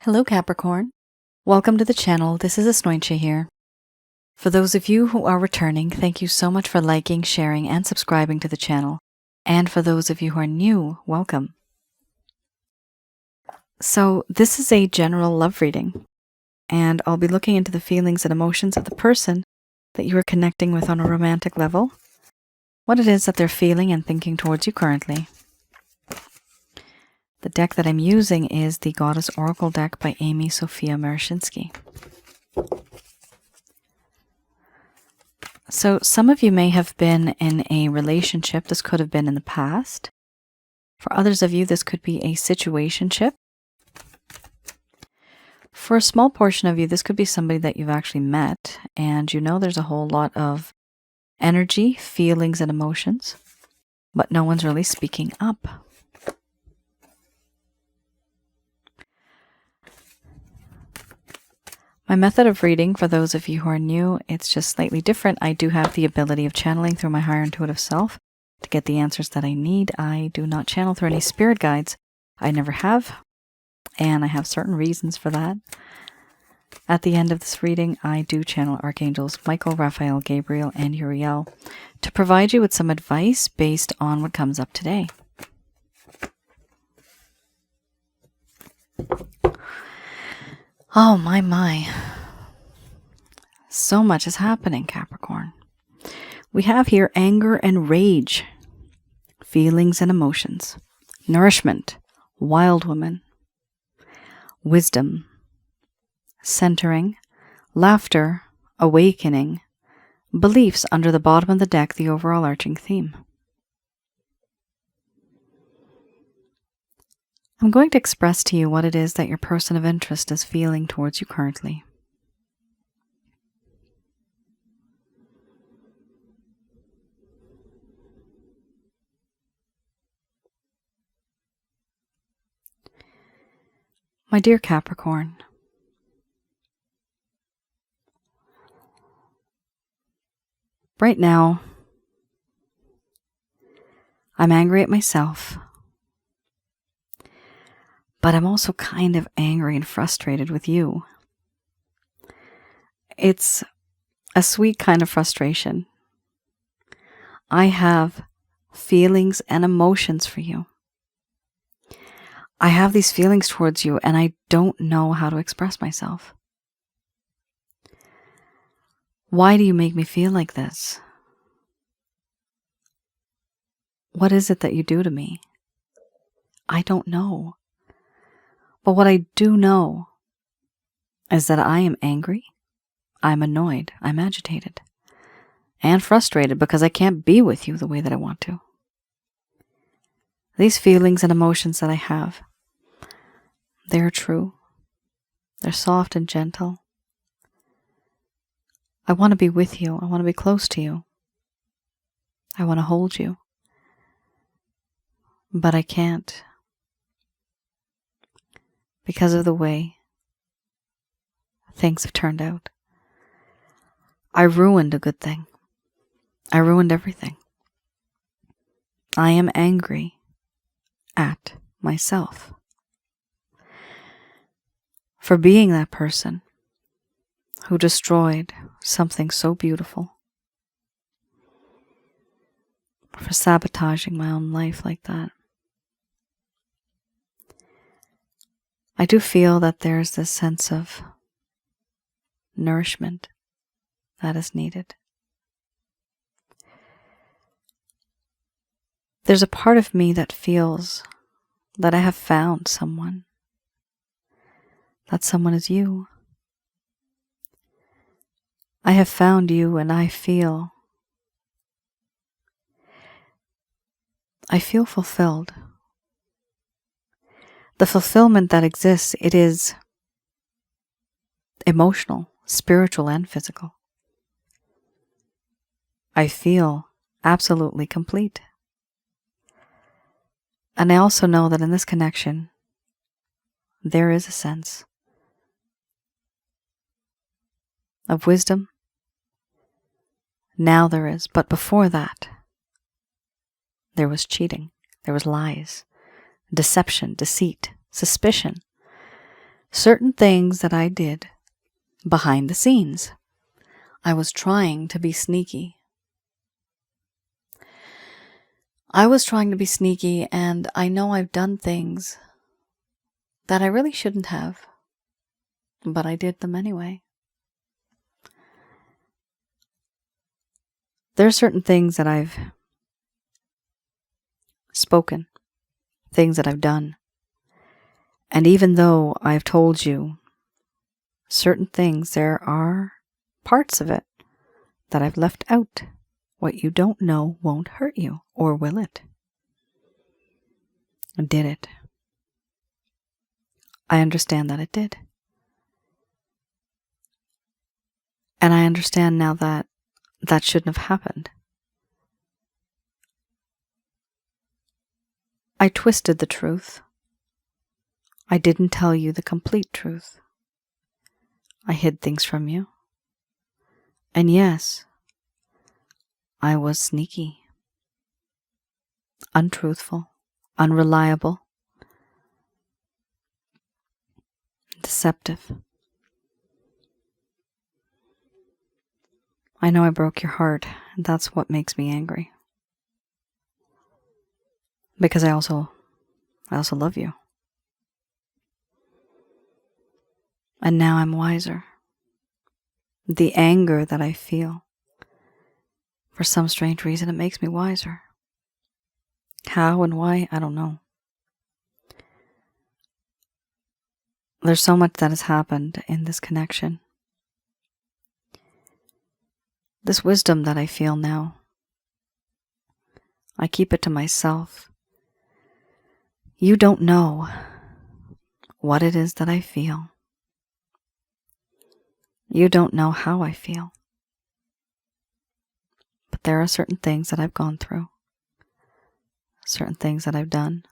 Hello Capricorn. Welcome to the channel. This is Asnointia here. For those of you who are returning, thank you so much for liking, sharing, and subscribing to the channel. And for those of you who are new, welcome. So this is a general love reading, and I'll be looking into the feelings and emotions of the person that you are connecting with on a romantic level, what it is that they're feeling and thinking towards you currently. The deck that I'm using is the Goddess Oracle deck by Amy Sophia Marashinsky. So some of you may have been in a relationship. This could have been in the past. For others of you, this could be a situationship. For a small portion of you, this could be somebody that you've actually met, and you know there's a whole lot of energy, feelings, and emotions, but no one's really speaking up. My method of reading, for those of you who are new, it's just slightly different. I do have the ability of channeling through my higher intuitive self to get the answers that I need. I do not channel through any spirit guides. I never have, and I have certain reasons for that. At the end of this reading, I do channel Archangels Michael, Raphael, Gabriel, and Uriel to provide you with some advice based on what comes up today. Oh my. So much is happening, Capricorn. We have here anger and rage, feelings and emotions, nourishment, wild woman, wisdom, centering, laughter, awakening, beliefs under the bottom of the deck, the overall arching theme. I'm going to express to you what it is that your person of interest is feeling towards you currently. My dear Capricorn, right now, I'm angry at myself. But I'm also kind of angry and frustrated with you. It's a sweet kind of frustration. I have feelings and emotions for you. I have these feelings towards you, and I don't know how to express myself. Why do you make me feel like this? What is it that you do to me? I don't know. But what I do know is that I am angry, I'm annoyed, I'm agitated, and frustrated because I can't be with you the way that I want to. These feelings and emotions that I have, they're true. They're soft and gentle. I want to be with you. I want to be close to you. I want to hold you. But I can't. Because of the way things have turned out. I ruined a good thing. I ruined everything. I am angry at myself for being that person who destroyed something so beautiful, for sabotaging my own life like that. I do feel that there's this sense of nourishment that is needed. There's a part of me that feels that I have found someone. That someone is you. I have found you, and I feel fulfilled. The fulfillment that exists, it is emotional, spiritual, and physical. I feel absolutely complete. And I also know that in this connection, there is a sense of wisdom. Now there is, but before that, there was cheating, there was lies, deception, deceit, suspicion, certain things that I did behind the scenes. I was trying to be sneaky. And I know I've done things that I really shouldn't have, but I did them anyway. There are certain things that I've spoken, things that I've done. And even though I've told you certain things, there are parts of it that I've left out. What you don't know won't hurt you, or will it? Did it? I understand that it did. And I understand now that that shouldn't have happened. I twisted the truth. I didn't tell you the complete truth. I hid things from you. And yes, I was sneaky, untruthful, unreliable, deceptive. I know I broke your heart, and that's what makes me angry. Because I also love you. And now I'm wiser. The anger that I feel, for some strange reason, it makes me wiser. How and why, I don't know. There's so much that has happened in this connection. This wisdom that I feel now, I keep it to myself. You don't know what it is that I feel. You don't know how I feel. But there are certain things that I've gone through, certain things that I've done,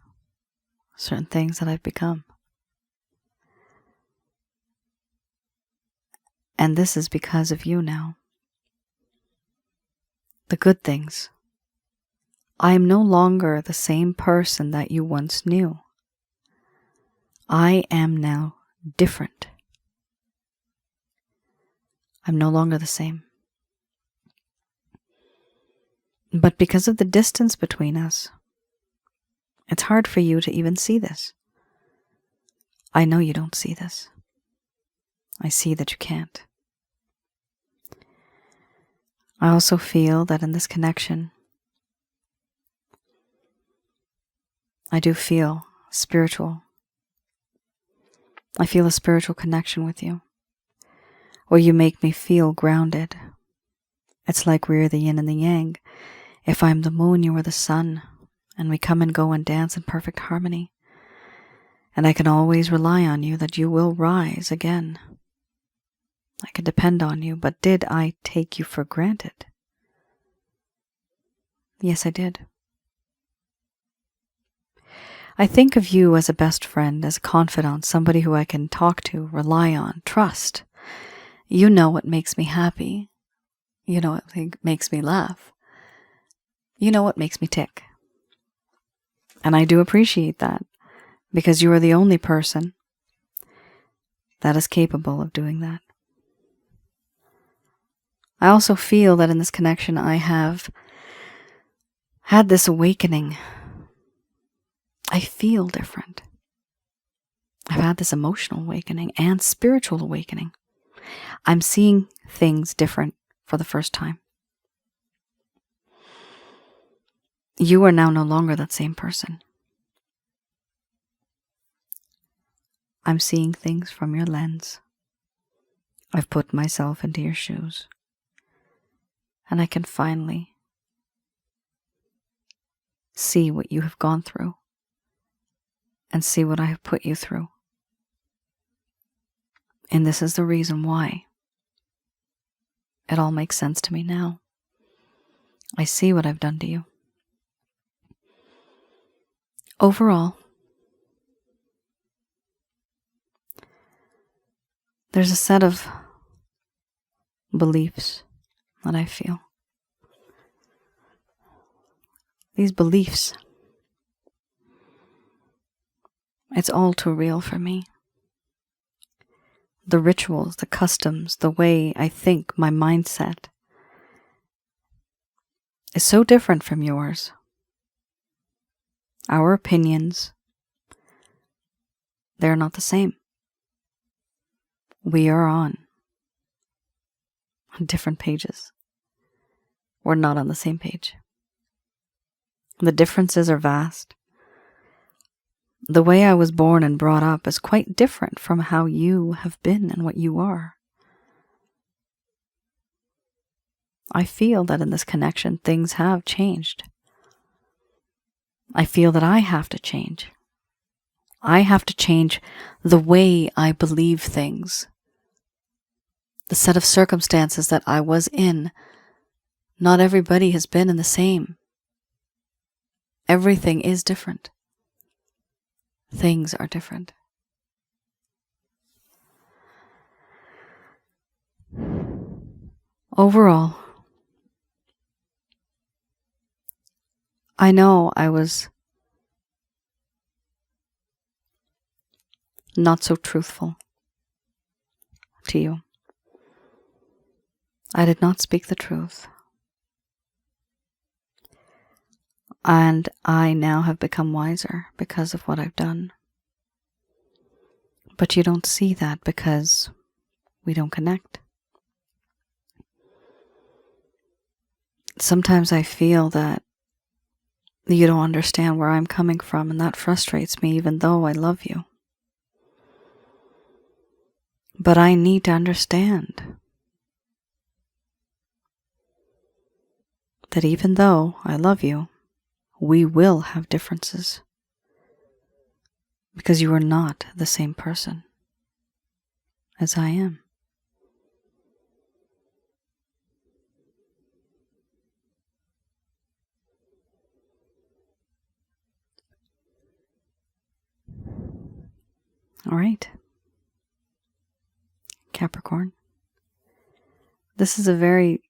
certain things that I've become. And this is because of you now. The good things. I am no longer the same person that you once knew. I am now different. I'm no longer the same. But because of the distance between us, it's hard for you to even see this. I know you don't see this. I see that you can't. I also feel that in this connection, I do feel spiritual. I feel a spiritual connection with you, where you make me feel grounded. It's like we're the yin and the yang. If I'm the moon, you are the sun, and we come and go and dance in perfect harmony. And I can always rely on you that you will rise again. I can depend on you, but did I take you for granted? Yes, I did. I think of you as a best friend, as a confidant, somebody who I can talk to, rely on, trust. You know what makes me happy. You know what makes me laugh. You know what makes me tick. And I do appreciate that, because you are the only person that is capable of doing that. I also feel that in this connection I have had this awakening. I feel different. I've had this emotional awakening and spiritual awakening. I'm seeing things different for the first time. You are now no longer that same person. I'm seeing things from your lens. I've put myself into your shoes. And I can finally see what you have gone through and see what I have put you through. And this is the reason why. It all makes sense to me now. I see what I've done to you. Overall, there's a set of beliefs that I feel. These beliefs, it's all too real for me. the rituals, the customs, the way I think, my mindset is so different from yours. Our opinions, they're not the same. We are on different pages. We're not on the same page. The differences are vast. The way I was born and brought up is quite different from how you have been and what you are. I feel that in this connection, things have changed. I feel that I have to change. I have to change the way I believe things. The set of circumstances that I was in, not everybody has been in the same. Everything is different. Things are different. Overall, I know I was not so truthful to you. I did not speak the truth. And I now have become wiser because of what I've done. But you don't see that because we don't connect. Sometimes I feel that you don't understand where I'm coming from, and that frustrates me even though I love you. But I need to understand that even though I love you, we will have differences. Because you are not the same person as I am. All right, Capricorn. This is a very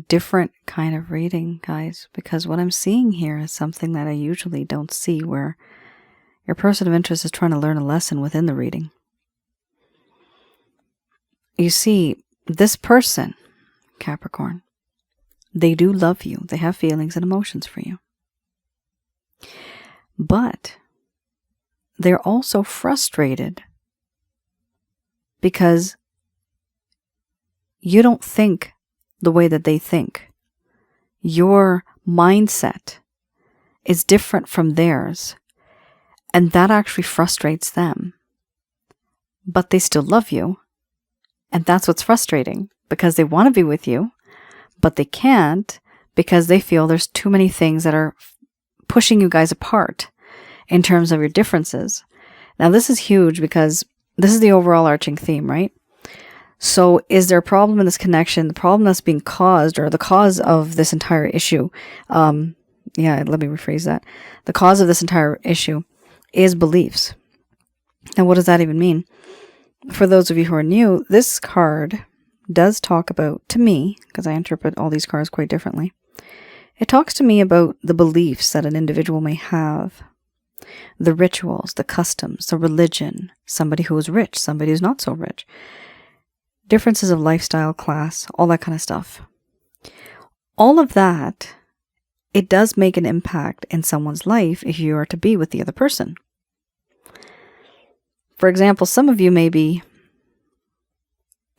different kind of reading, guys, because what I'm seeing here is something that I usually don't see, where your person of interest is trying to learn a lesson within the reading. You see, this person, Capricorn, they do love you. They have feelings and emotions for you. But they're also frustrated because you don't think the way that they think. Your mindset is different from theirs, and that actually frustrates them. But they still love you, and that's what's frustrating, because they want to be with you, but they can't because they feel there's too many things that are pushing you guys apart in terms of your differences. Now, this is huge because this is the overall arching theme, right? So is there a problem in this connection? The problem that's being caused, or the cause of this entire issue, let me rephrase that. The cause of this entire issue is beliefs. Now, what does that even mean? For those of you who are new, this card does talk about, to me, because I interpret all these cards quite differently, it talks to me about the beliefs that an individual may have. The rituals, the customs, the religion, somebody who is rich, somebody who's not so rich. Differences of lifestyle, class, all that kind of stuff. All of that, it does make an impact in someone's life if you are to be with the other person. For example, some of you may be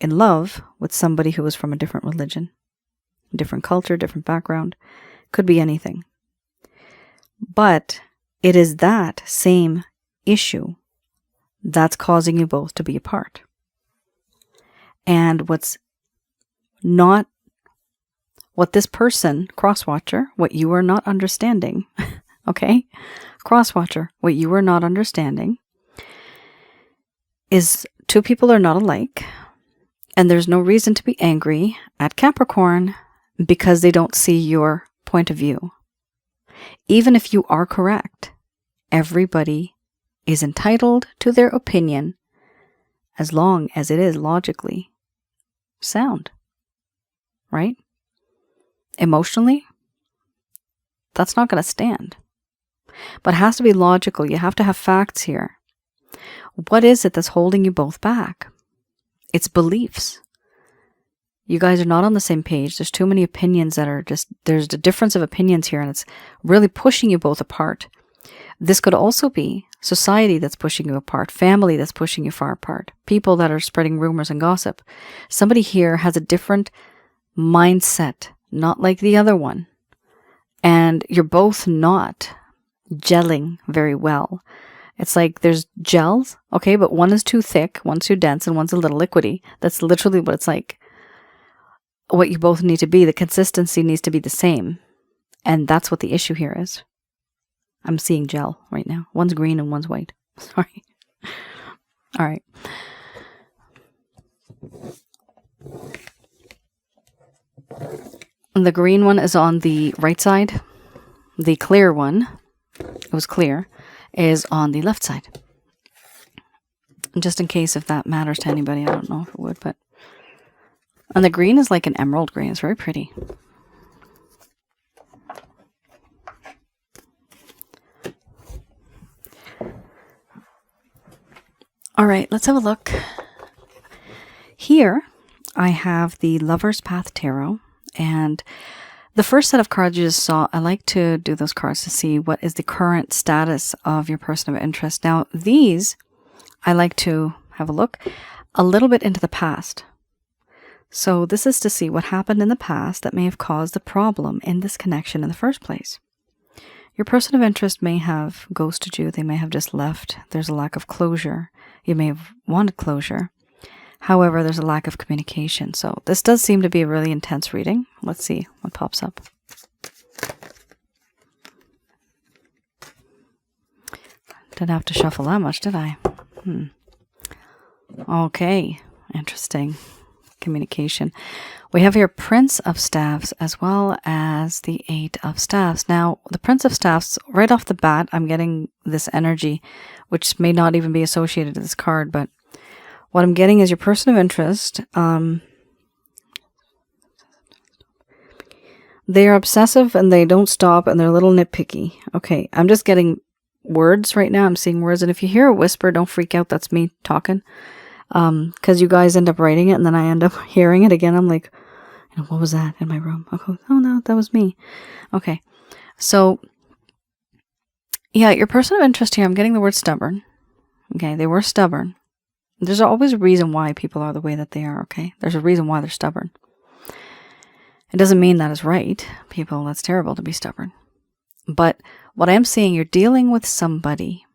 in love with somebody who is from a different religion, different culture, different background. Could be anything. But it is that same issue that's causing you both to be apart. And what this person, crosswatcher, what you are not understanding, okay? Crosswatcher, what you are not understanding is two people are not alike, and there's no reason to be angry at Capricorn because they don't see your point of view. Even if you are correct, everybody is entitled to their opinion as long as it is logically sound, right? Emotionally, that's not going to stand. But it has to be logical. You have to have facts here. What is it that's holding you both back? It's beliefs. You guys are not on the same page. There's too many opinions that are just, there's a difference of opinions here, and it's really pushing you both apart. This could also be society that's pushing you apart, family that's pushing you far apart, people that are spreading rumors and gossip. Somebody here has a different mindset, not like the other one. And you're both not gelling very well. It's like there's gels, okay, but one is too thick, one's too dense, and one's a little liquidy. That's literally what it's like. What you both need to be, the consistency needs to be the same. And that's what the issue here is. I'm seeing gel right now. One's green and one's white. Sorry. All right. The green one is on the right side. The clear one, it was clear, is on the left side. Just in case if that matters to anybody, I don't know if it would, but... And the green is like an emerald green. It's very pretty. All right, let's have a look. Here, I have the Lover's Path Tarot, and the first set of cards you just saw, I like to do those cards to see what is the current status of your person of interest. Now, these, I like to have a look a little bit into the past. So this is to see what happened in the past that may have caused the problem in this connection in the first place. Your person of interest may have ghosted you. They may have just left. There's a lack of closure. You may have wanted closure. However, there's a lack of communication. So this does seem to be a really intense reading. Let's see what pops up. Didn't have to shuffle that much, did I? Okay, interesting. Communication. We have here Prince of Staffs as well as the Eight of Staffs. Now, the Prince of Staffs, right off the bat, I'm getting this energy, which may not even be associated to this card, but what I'm getting is your person of interest. They are obsessive and they don't stop and they're a little nitpicky. Okay, I'm just getting words right now. I'm seeing words. And if you hear a whisper, don't freak out. That's me talking. Because you guys end up writing it and then I end up hearing it again. I'm like, what was that in my room? Okay. Oh no, that was me. Okay. So, yeah, your person of interest here, I'm getting the word stubborn. Okay, they were stubborn. There's always a reason why people are the way that they are, okay? There's a reason why they're stubborn. It doesn't mean that is right. People, that's terrible to be stubborn. But what I'm seeing, you're dealing with somebody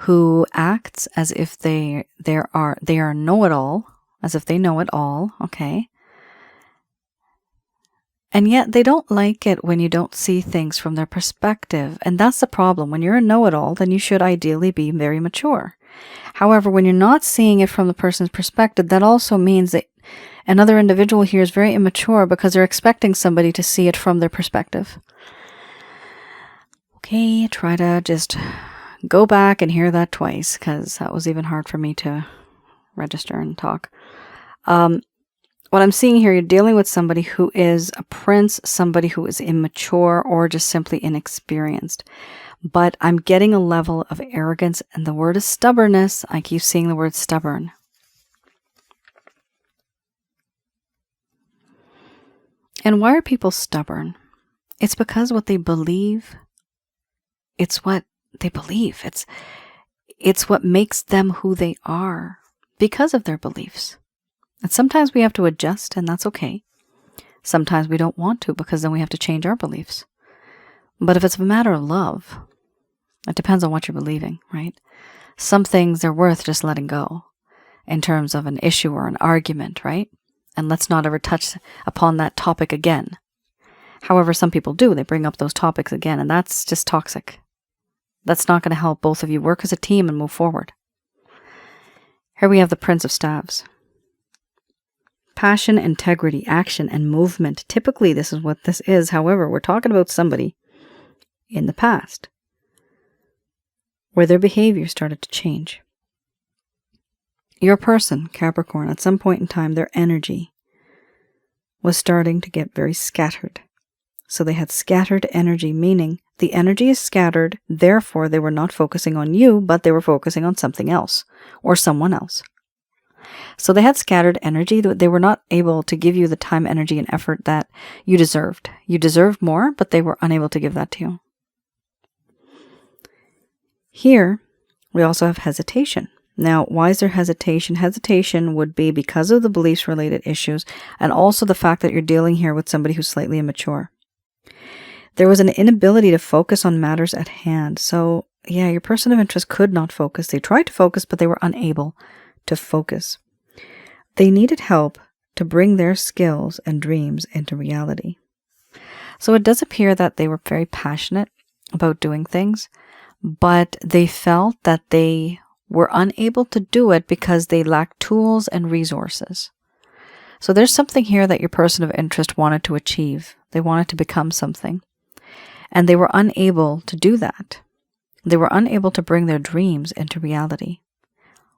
who acts as if they are know-it-all, as if they know it all, okay? And yet they don't like it when you don't see things from their perspective. And that's the problem. When you're a know-it-all, then you should ideally be very mature. However, when you're not seeing it from the person's perspective, that also means that another individual here is very immature because they're expecting somebody to see it from their perspective. Okay, try to just go back and hear that twice because that was even hard for me to register and talk. What I'm seeing here, you're dealing with somebody who is a prince, somebody who is immature or just simply inexperienced. But I'm getting a level of arrogance, and the word is stubbornness. I keep seeing the word stubborn. And why are people stubborn? It's because what they believe, it's what they believe. It's what makes them who they are because of their beliefs. And sometimes we have to adjust, and that's okay. Sometimes we don't want to because then we have to change our beliefs. But if it's a matter of love, it depends on what you're believing, right? Some things are worth just letting go in terms of an issue or an argument, right? And let's not ever touch upon that topic again. However, some people do. They bring up those topics again, and that's just toxic. That's not going to help both of you work as a team and move forward. Here we have the Prince of Staves. Passion, integrity, action, and movement. Typically, this is what this is. However, we're talking about somebody in the past where their behavior started to change. Your person, Capricorn, at some point in time, their energy was starting to get very scattered. So they had scattered energy, meaning the energy is scattered, therefore they were not focusing on you, but they were focusing on something else or someone else. So they had scattered energy. They were not able to give you the time, energy, and effort that you deserved. You deserved more, but they were unable to give that to you. Here, we also have hesitation. Now, why is there hesitation? Hesitation would be because of the beliefs-related issues and also the fact that you're dealing here with somebody who's slightly immature. There was an inability to focus on matters at hand. So, yeah, your person of interest could not focus. They tried to focus, but they were unable to focus. They needed help to bring their skills and dreams into reality. So it does appear that they were very passionate about doing things, but they felt that they were unable to do it because they lacked tools and resources. So there's something here that your person of interest wanted to achieve. They wanted to become something. And they were unable to do that. They were unable to bring their dreams into reality.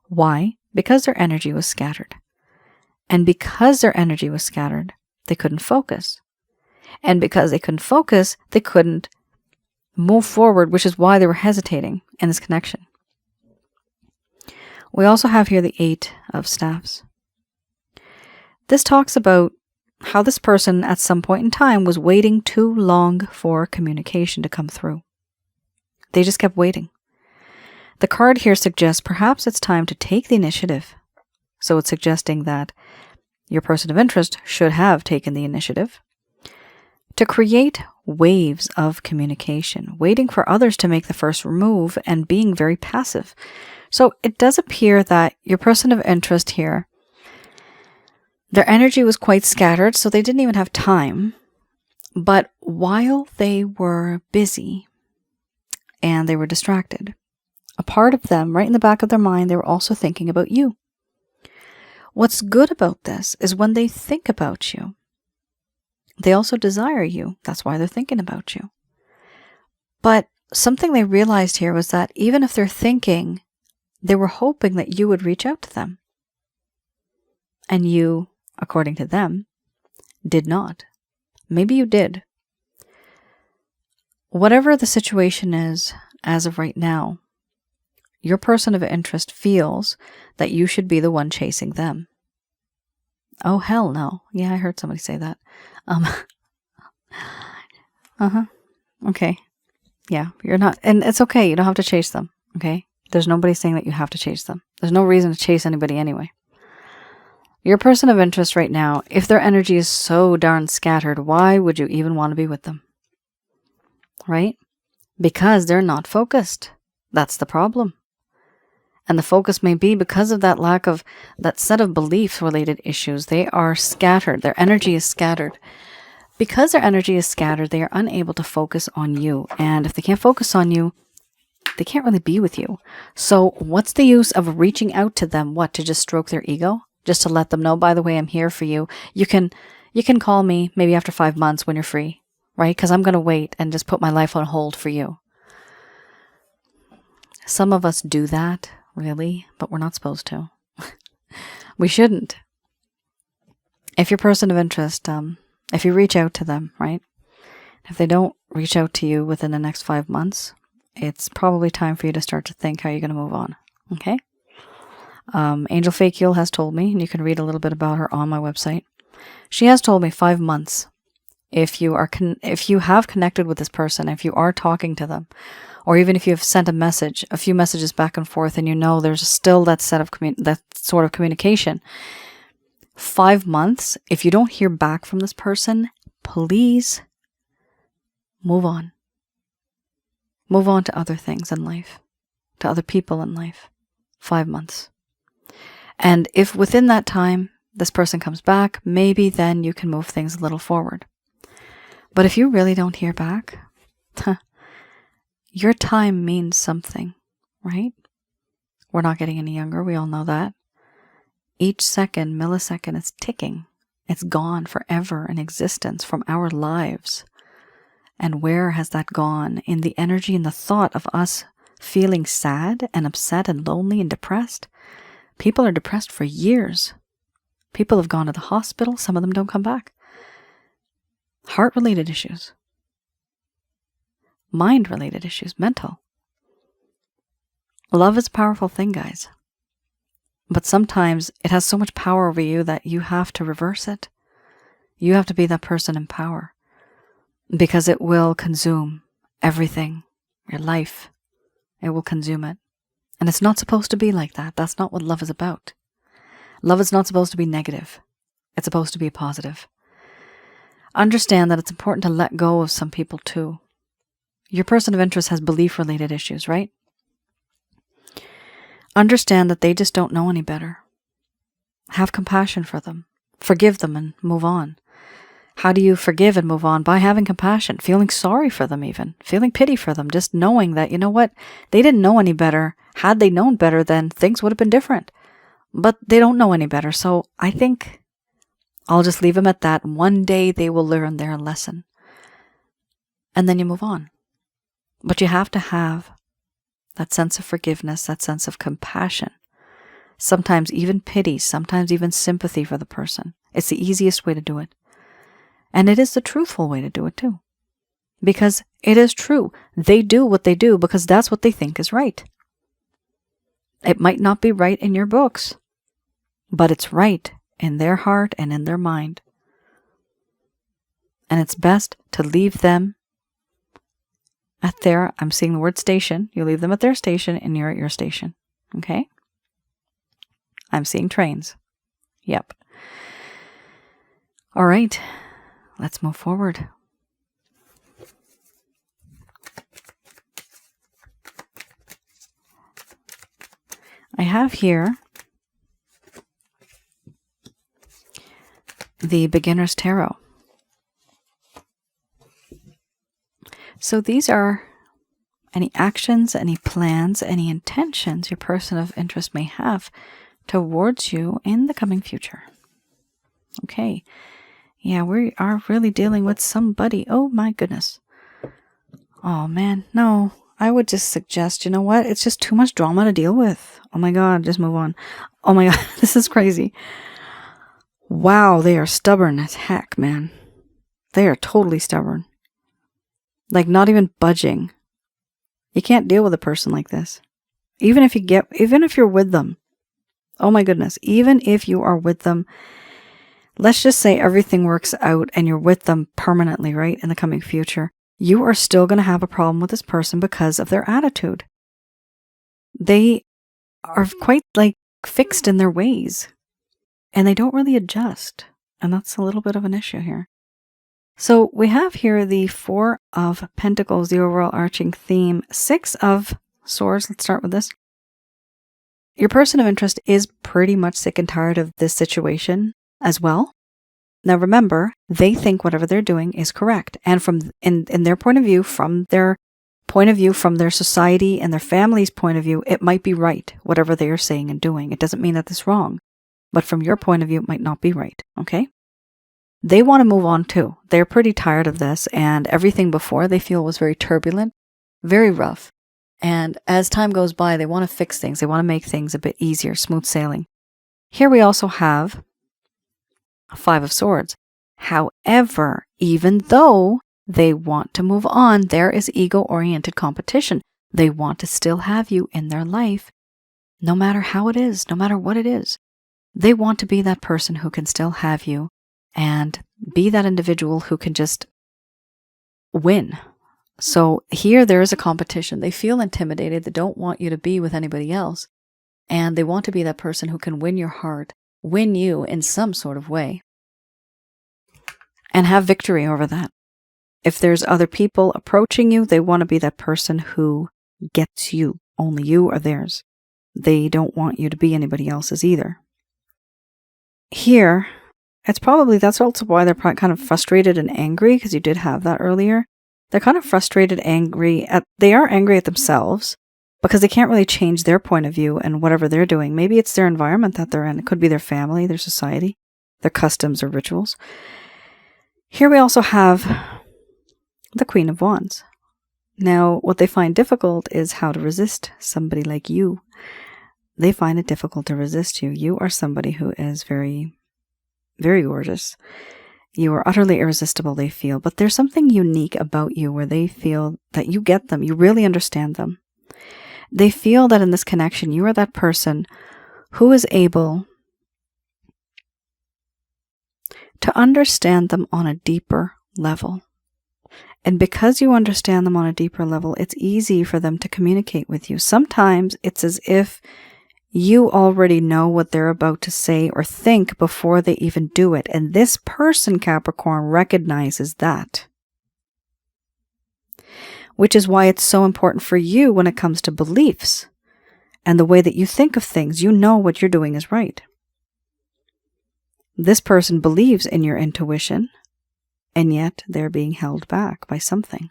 Why? Because their energy was scattered. And because their energy was scattered, they couldn't focus. And because they couldn't focus, they couldn't move forward, which is why they were hesitating in this connection. We also have here the 8 of Staffs. This talks about how this person at some point in time was waiting too long for communication to come through. They just kept waiting. The card here suggests perhaps it's time to take the initiative. So it's suggesting that your person of interest should have taken the initiative to create waves of communication, waiting for others to make the first move and being very passive. So it does appear that your person of interest here, their energy was quite scattered, so they didn't even have time. But while they were busy and they were distracted, a part of them, right in the back of their mind, they were also thinking about you. What's good about this is when they think about you, they also desire you. That's why they're thinking about you. But something they realized here was that even if they're thinking, they were hoping that you would reach out to them. And you, according to them, did not. Maybe you did. Whatever the situation is, as of right now, your person of interest feels that you should be the one chasing them. Oh, hell no. Yeah, I heard somebody say that. Okay. Yeah, you're not, and it's okay. You don't have to chase them. Okay. There's nobody saying that you have to chase them. There's no reason to chase anybody anyway. Your person of interest right now, if their energy is so darn scattered, why would you even want to be with them? Right? Because they're not focused. That's the problem. And the focus may be because of that lack of that set of belief-related issues. They are scattered. Their energy is scattered. Because their energy is scattered, they are unable to focus on you. And if they can't focus on you, they can't really be with you. So what's the use of reaching out to them? What, to just stroke their ego? Just to let them know, by the way, I'm here for you. You can call me maybe after 5 months when you're free, right? Because I'm going to wait and just put my life on hold for you. Some of us do that, really, but we're not supposed to. We shouldn't. If your person of interest, if you reach out to them, right? If they don't reach out to you within the next 5 months, it's probably time for you to start to think how you're going to move on, okay? Angel Fakiel has told me, and you can read a little bit about her on my website. She has told me 5 months. If you have connected with this person, if you are talking to them, or even if you have sent a few messages back and forth, and you know there's still that sort of communication, 5 months, if you don't hear back from this person, please move on. Move on to other things in life, to other people in life. 5 months. And if within that time this person comes back, maybe then you can move things a little forward. But if you really don't hear back, your time means something, right? We're not getting any younger. We all know that. Each second, millisecond is ticking. It's gone forever in existence from our lives. And where has that gone? In the energy and the thought of us feeling sad and upset and lonely and depressed? People are depressed for years. People have gone to the hospital. Some of them don't come back. Heart-related issues. Mind-related issues. Mental. Love is a powerful thing, guys. But sometimes it has so much power over you that you have to reverse it. You have to be that person in power, because it will consume everything, your life. It will consume it. And it's not supposed to be like that. That's not what love is about. Love is not supposed to be negative. It's supposed to be positive. Understand that it's important to let go of some people too. Your person of interest has belief-related issues, right? Understand that they just don't know any better. Have compassion for them. Forgive them and move on. How do you forgive and move on? By having compassion, feeling sorry for them even, feeling pity for them, just knowing that, you know what, they didn't know any better. Had they known better, then things would have been different. But they don't know any better, so I think I'll just leave them at that. One day they will learn their lesson. And then you move on. But you have to have that sense of forgiveness, that sense of compassion. Sometimes even pity, sometimes even sympathy for the person. It's the easiest way to do it. And it is the truthful way to do it too. Because it is true. They do what they do because that's what they think is right. It might not be right in your books, but it's right in their heart and in their mind. And it's best to leave them at their, I'm seeing the word station. You leave them at their station and you're at your station. Okay? I'm seeing trains. Yep. All right. Let's move forward. I have here the Beginner's Tarot. So these are any actions, any plans, any intentions your person of interest may have towards you in the coming future. Okay. Yeah, we are really dealing with somebody. Oh my goodness. Oh man, no. I would just suggest, you know what? It's just too much drama to deal with. Oh my God, just move on. Oh my God, this is crazy. Wow, they are stubborn as heck, man. They are totally stubborn. Like not even budging. You can't deal with a person like this. Even if you're with them. Oh my goodness, even if you are with them, let's just say everything works out and you're with them permanently, right, in the coming future. You are still going to have a problem with this person because of their attitude. They are quite like fixed in their ways and they don't really adjust. And that's a little bit of an issue here. So we have here the Four of Pentacles, the overall arching theme, Six of Swords. Let's start with this. Your person of interest is pretty much sick and tired of this situation as well. Now remember, they think whatever they're doing is correct. And in their point of view, from their society and their family's point of view, it might be right, whatever they are saying and doing. It doesn't mean that it's wrong. But from your point of view, it might not be right. Okay? They want to move on too. They're pretty tired of this, and everything before they feel was very turbulent, very rough. And as time goes by, they want to fix things. They want to make things a bit easier, smooth sailing. Here we also have Five of Swords. However, even though they want to move on, there is ego-oriented competition. They want to still have you in their life, no matter how it is, no matter what it is. They want to be that person who can still have you and be that individual who can just win. So here there is a competition. They feel intimidated. They don't want you to be with anybody else. And they want to be that person who can win your heart, win you in some sort of way, and have victory over that. If there's other people approaching you, they want to be that person who gets you. Only you are theirs. They don't want you to be anybody else's either. Here, that's also why they're kind of frustrated and angry, because you did have that earlier. They're kind of frustrated, they are angry at themselves because they can't really change their point of view and whatever they're doing. Maybe it's their environment that they're in. It could be their family, their society, their customs or rituals. Here we also have the Queen of Wands. Now, what they find difficult is how to resist somebody like you. They find it difficult to resist you. You are somebody who is very, very gorgeous. You are utterly irresistible, they feel. But there's something unique about you where they feel that you get them. You really understand them. They feel that in this connection, you are that person who is able to understand them on a deeper level. And because you understand them on a deeper level, it's easy for them to communicate with you. Sometimes it's as if you already know what they're about to say or think before they even do it. And this person, Capricorn, recognizes that. Which is why it's so important for you when it comes to beliefs and the way that you think of things. You know what you're doing is right. This person believes in your intuition, and yet they're being held back by something.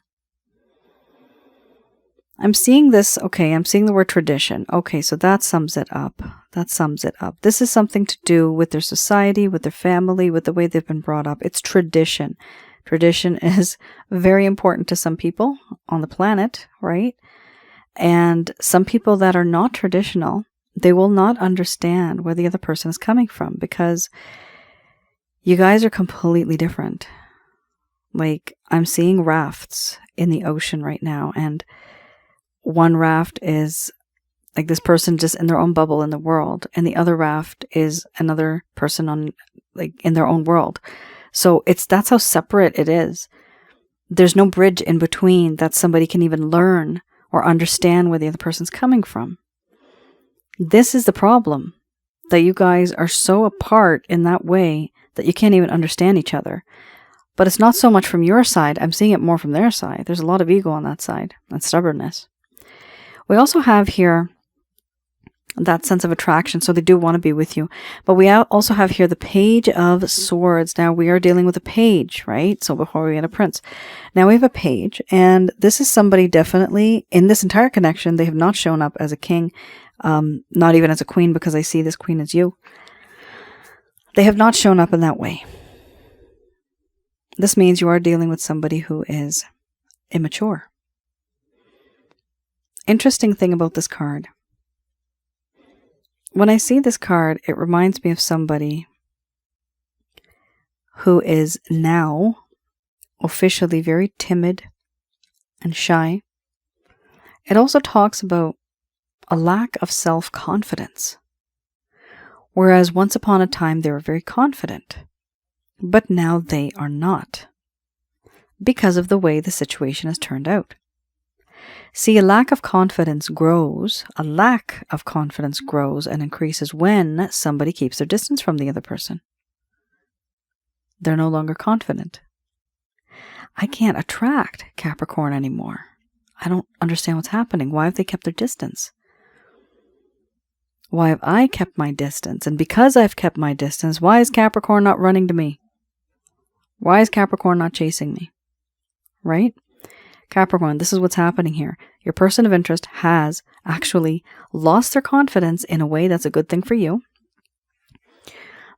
I'm seeing this, okay, I'm seeing the word tradition. Okay, so that sums it up. That sums it up. This is something to do with their society, with their family, with the way they've been brought up. It's tradition. Tradition is very important to some people on the planet, right? And some people that are not traditional, they will not understand where the other person is coming from because you guys are completely different. Like, I'm seeing rafts in the ocean right now, and one raft is like this person just in their own bubble in the world, and the other raft is another person on like in their own world. So that's how separate it is. There's no bridge in between that somebody can even learn or understand where the other person's coming from. This is the problem, that you guys are so apart in that way that you can't even understand each other. But it's not so much from your side. I'm seeing it more from their side. There's a lot of ego on that side and stubbornness. We also have here that sense of attraction. So they do want to be with you. But we also have here the Page of Swords. Now we are dealing with a page, right? So before we get a prince. Now we have a page. And this is somebody definitely in this entire connection. They have not shown up as a king. Not even as a queen, because I see this queen as you. They have not shown up in that way. This means you are dealing with somebody who is immature. Interesting thing about this card. When I see this card, it reminds me of somebody who is now officially very timid and shy. It also talks about a lack of self-confidence. Whereas once upon a time they were very confident. But now they are not, because of the way the situation has turned out. See, a lack of confidence grows and increases when somebody keeps their distance from the other person. They're no longer confident. I can't attract Capricorn anymore. I don't understand what's happening. Why have they kept their distance? Why have I kept my distance? And because I've kept my distance, why is Capricorn not running to me? Why is Capricorn not chasing me? Right? Capricorn, this is what's happening here. Your person of interest has actually lost their confidence in a way that's a good thing for you.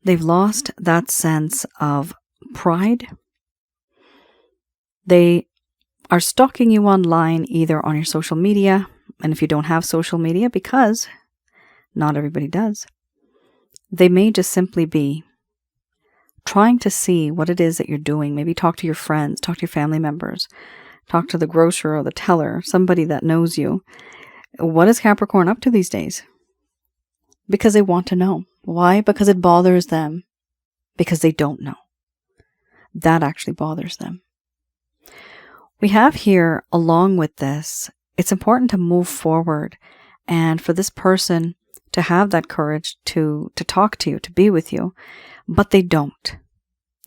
They've lost that sense of pride. They are stalking you online, either on your social media, and if you don't have social media, because not everybody does, they may just simply be trying to see what it is that you're doing. Maybe talk to your friends, talk to your family members, talk to the grocer or the teller, somebody that knows you. What is Capricorn up to these days? Because they want to know. Why? Because it bothers them. Because they don't know. That actually bothers them. We have here, along with this, it's important to move forward and for this person to have that courage to talk to you, to be with you. But they don't.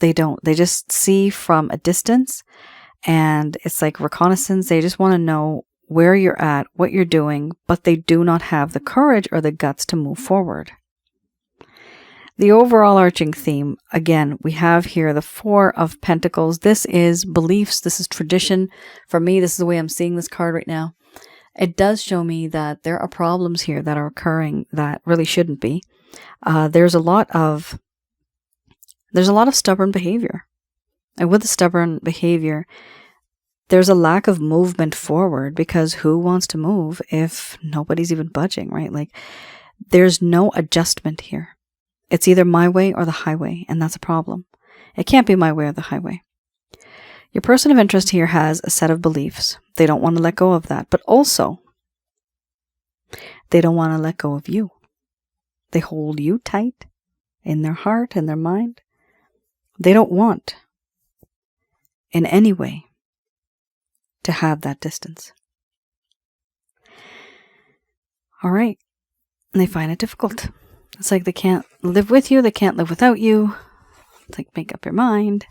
They don't. They just see from a distance, and it's like reconnaissance. They just want to know where you're at, what you're doing, but they do not have the courage or the guts to move forward. The overall arching theme, again, we have here the Four of Pentacles. This is beliefs. This is tradition. For me, this is the way I'm seeing this card right now. It does show me that there are problems here that are occurring that really shouldn't be. There's a lot of stubborn behavior. And with the stubborn behavior, there's a lack of movement forward, because who wants to move if nobody's even budging, right? Like, there's no adjustment here. It's either my way or the highway, and that's a problem. It can't be my way or the highway. Your person of interest here has a set of beliefs. They don't want to let go of that, but also they don't want to let go of you. They hold you tight in their heart and their mind. They don't want in any way to have that distance. All right. And they find it difficult. It's like they can't live with you. They can't live without you. It's like, make up your mind.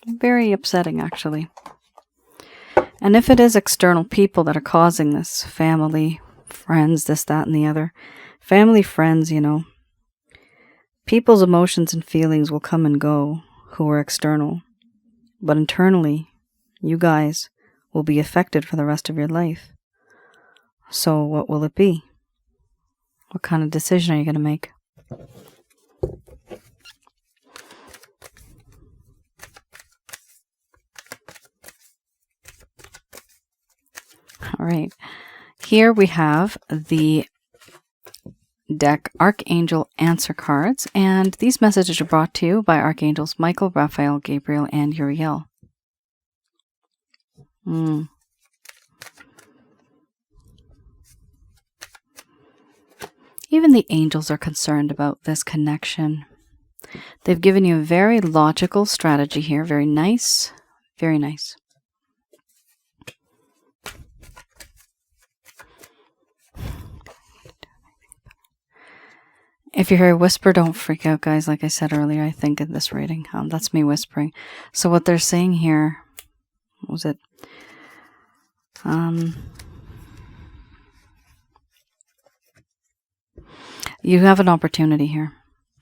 Very upsetting, actually. And if it is external people that are causing this, family, friends, this, that, and the other, family, friends, you know, people's emotions and feelings will come and go who are external. But internally, you guys will be affected for the rest of your life. So what will it be? What kind of decision are you going to make? All right. Here we have the deck Archangel Answer Cards, and these messages are brought to you by Archangels Michael, Raphael, Gabriel, and Uriel. Even the angels are concerned about this connection. They've given you a very logical strategy here. Very nice. Very nice. If you hear a whisper, don't freak out, guys. Like I said earlier, I think in this reading, that's me whispering. So what they're saying here, what was it? You have an opportunity here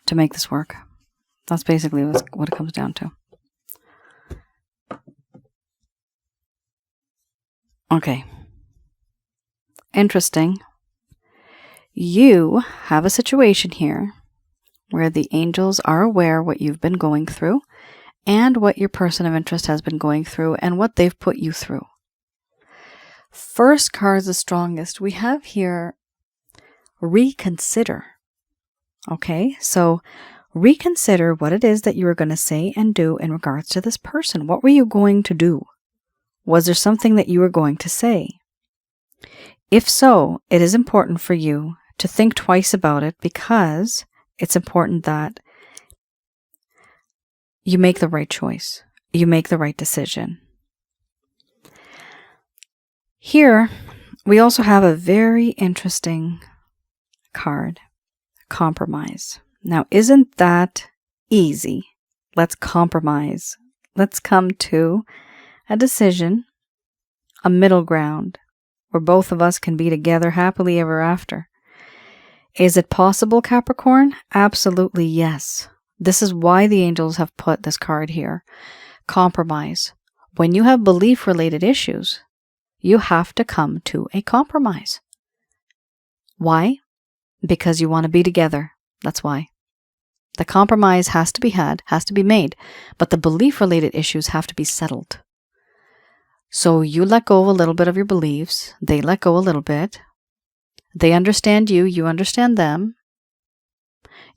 to make this work. That's basically what it comes down to. Okay. Interesting. You have a situation here where the angels are aware what you've been going through and what your person of interest has been going through and what they've put you through. First card is the strongest. We have here reconsider. Okay, so reconsider what it is that you were going to say and do in regards to this person. What were you going to do? Was there something that you were going to say? If so, it is important for you to think twice about it, because it's important that you make the right choice. You make the right decision. Here, we also have a very interesting card, compromise. Now, isn't that easy? Let's compromise. Let's come to a decision, a middle ground, where both of us can be together happily ever after. Is it possible, Capricorn? Absolutely yes. This is why the angels have put this card here. Compromise. When you have belief-related issues, you have to come to a compromise. Why? Because you want to be together. That's why. The compromise has to be had, has to be made, but the belief-related issues have to be settled. So you let go a little bit of your beliefs. They let go a little bit. They understand you. You understand them.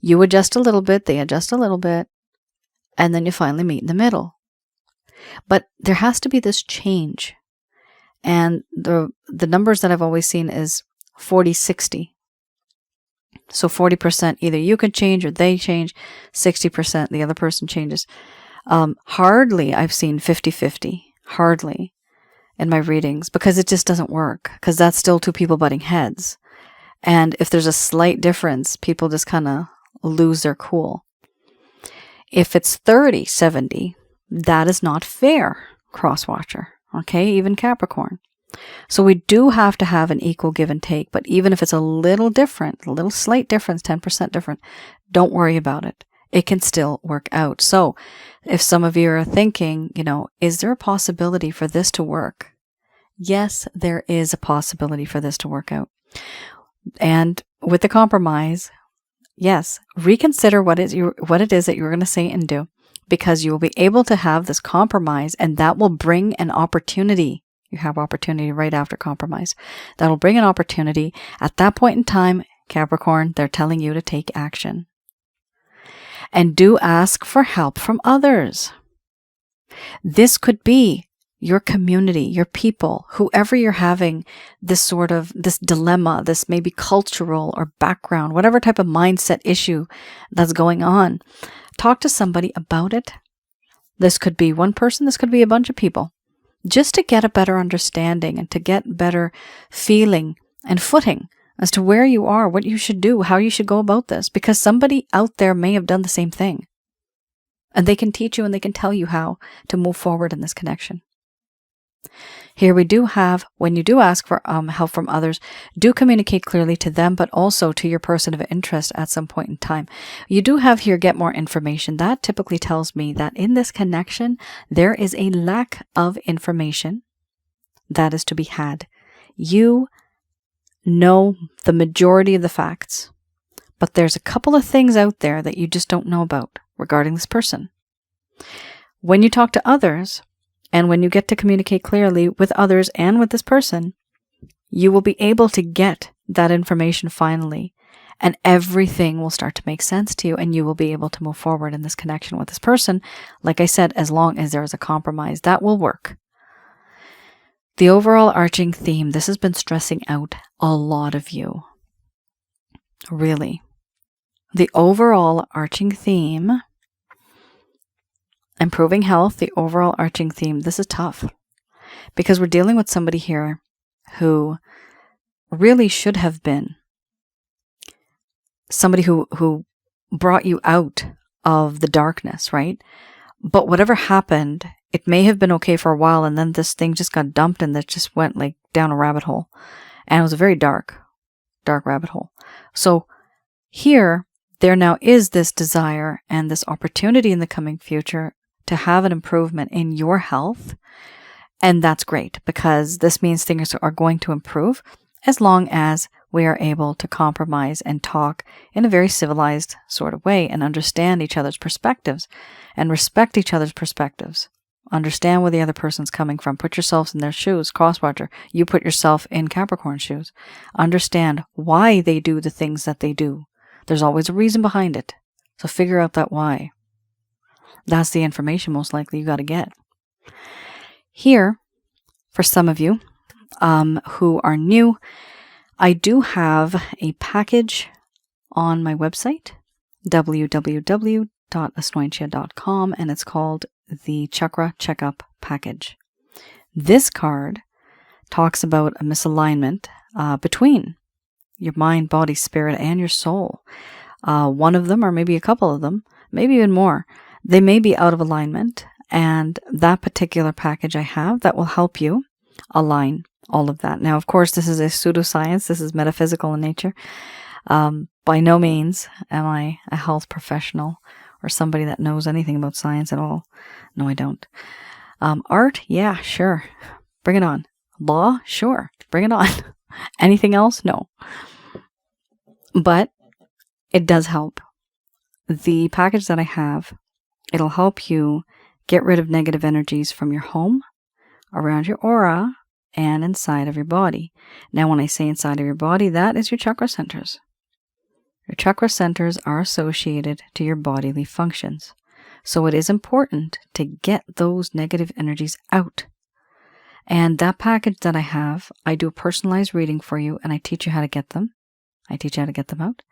You adjust a little bit. They adjust a little bit. And then you finally meet in the middle. But there has to be this change. And the numbers that I've always seen is 40-60. So 40% either you can change or they change. 60% the other person changes. Hardly I've seen 50-50. Hardly in my readings, because it just doesn't work, because that's still two people butting heads. And if there's a slight difference, people just kind of lose their cool. If it's 30-70, that is not fair, crosswatcher. Okay, even Capricorn. So we do have to have an equal give and take, but even if it's a little different, a little slight difference, 10% different, don't worry about it. It can still work out. So if some of you are thinking, is there a possibility for this to work? Yes, there is a possibility for this to work out. And with the compromise, yes, reconsider what it is that you're going to say and do, because you will be able to have this compromise, and that will bring an opportunity. You have opportunity right after compromise. That will bring an opportunity. At that point in time, Capricorn, they're telling you to take action. And do ask for help from others. This could be your community, your people, whoever you're having this dilemma, this maybe cultural or background, whatever type of mindset issue that's going on. Talk to somebody about it. This could be one person, this could be a bunch of people, just to get a better understanding and to get better feeling and footing as to where you are, what you should do, how you should go about this, because somebody out there may have done the same thing. And they can teach you and they can tell you how to move forward in this connection. Here we do have, when you do ask for help from others, do communicate clearly to them, but also to your person of interest at some point in time. You do have here, get more information. That typically tells me that in this connection, there is a lack of information that is to be had. You know the majority of the facts, but there's a couple of things out there that you just don't know about regarding this person. When you talk to others, and when you get to communicate clearly with others and with this person, you will be able to get that information finally, and everything will start to make sense to you, and you will be able to move forward in this connection with this person. Like I said, as long as there is a compromise, that will work. The overall arching theme, this has been stressing out a lot of you. Really. The overall arching theme, improving health, the overall arching theme, this is tough. Because we're dealing with somebody here who really should have been somebody who brought you out of the darkness, right? But whatever happened, it may have been okay for a while, and then this thing just got dumped and that just went like down a rabbit hole. And it was a very dark rabbit hole. So here, there now is this desire and this opportunity in the coming future to have an improvement in your health. And that's great, because this means things are going to improve as long as we are able to compromise and talk in a very civilized sort of way and understand each other's perspectives and respect each other's perspectives. Understand where the other person's coming from. Put yourselves in their shoes. Crosswatcher, you put yourself in Capricorn shoes. Understand why they do the things that they do. There's always a reason behind it. So figure out that why. That's the information most likely you got to get. Here, for some of you who are new, I do have a package on my website, www.asnointia.com, and it's called the Chakra Checkup Package. This card talks about a misalignment between your mind, body, spirit, and your soul. One of them, or maybe a couple of them, maybe even more, they may be out of alignment, and that particular package I have that will help you align all of that. Now, of course, this is a pseudoscience. This is metaphysical in nature. By no means am I a health professional or somebody that knows anything about science at all. No, I don't. Art? Yeah, sure. Bring it on. Law? Sure. Bring it on. Anything else? No. But it does help. The package that I have, it'll help you get rid of negative energies from your home, around your aura, and inside of your body. Now, when I say inside of your body, that is your chakra centers. Your chakra centers are associated to your bodily functions. So it is important to get those negative energies out. And that package that I have, I do a personalized reading for you, and I teach you how to get them. I teach you how to get them out.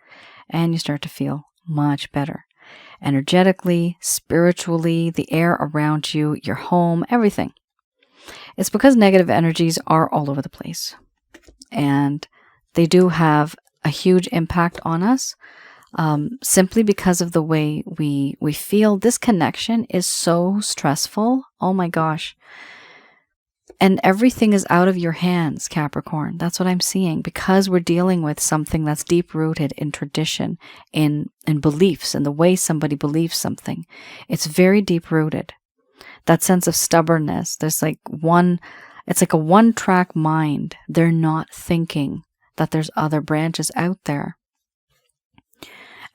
And you start to feel much better. Energetically, spiritually, the air around you, your home, everything. It's because negative energies are all over the place. And they do have a huge impact on us, simply because of the way we feel. This connection is so stressful. Oh my gosh. And everything is out of your hands, Capricorn. That's what I'm seeing, because we're dealing with something that's deep-rooted in tradition, in beliefs, and the way somebody believes something. It's very deep-rooted. That sense of stubbornness. There's it's like a one-track mind. They're not thinking that there's other branches out there.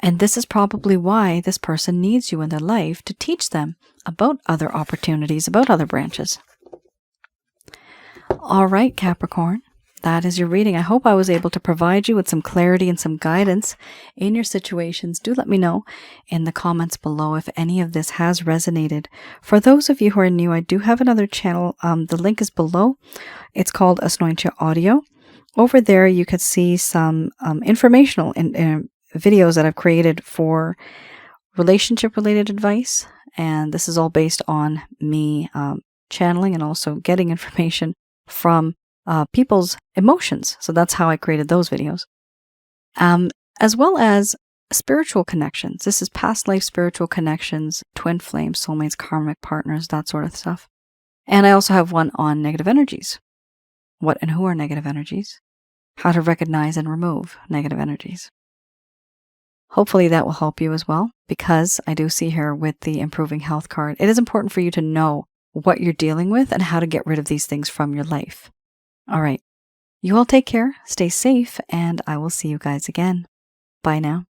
And this is probably why this person needs you in their life, to teach them about other opportunities, about other branches. All right, Capricorn, that is your reading. I hope I was able to provide you with some clarity and some guidance in your situations. Do let me know in the comments below if any of this has resonated. For those of you who are new, I do have another channel. The link is below. It's called Asnointia Audio. Over there, you could see some informational videos that I've created for relationship-related advice. And this is all based on me channeling and also getting information from people's emotions. So that's how I created those videos. As well as spiritual connections. This is past life spiritual connections, twin flames, soulmates, karmic partners, that sort of stuff. And I also have one on negative energies. What and who are negative energies? How to recognize and remove negative energies. Hopefully that will help you as well, because I do see here with the improving health card, it is important for you to know what you're dealing with and how to get rid of these things from your life. All right. You all take care, stay safe, and I will see you guys again. Bye now.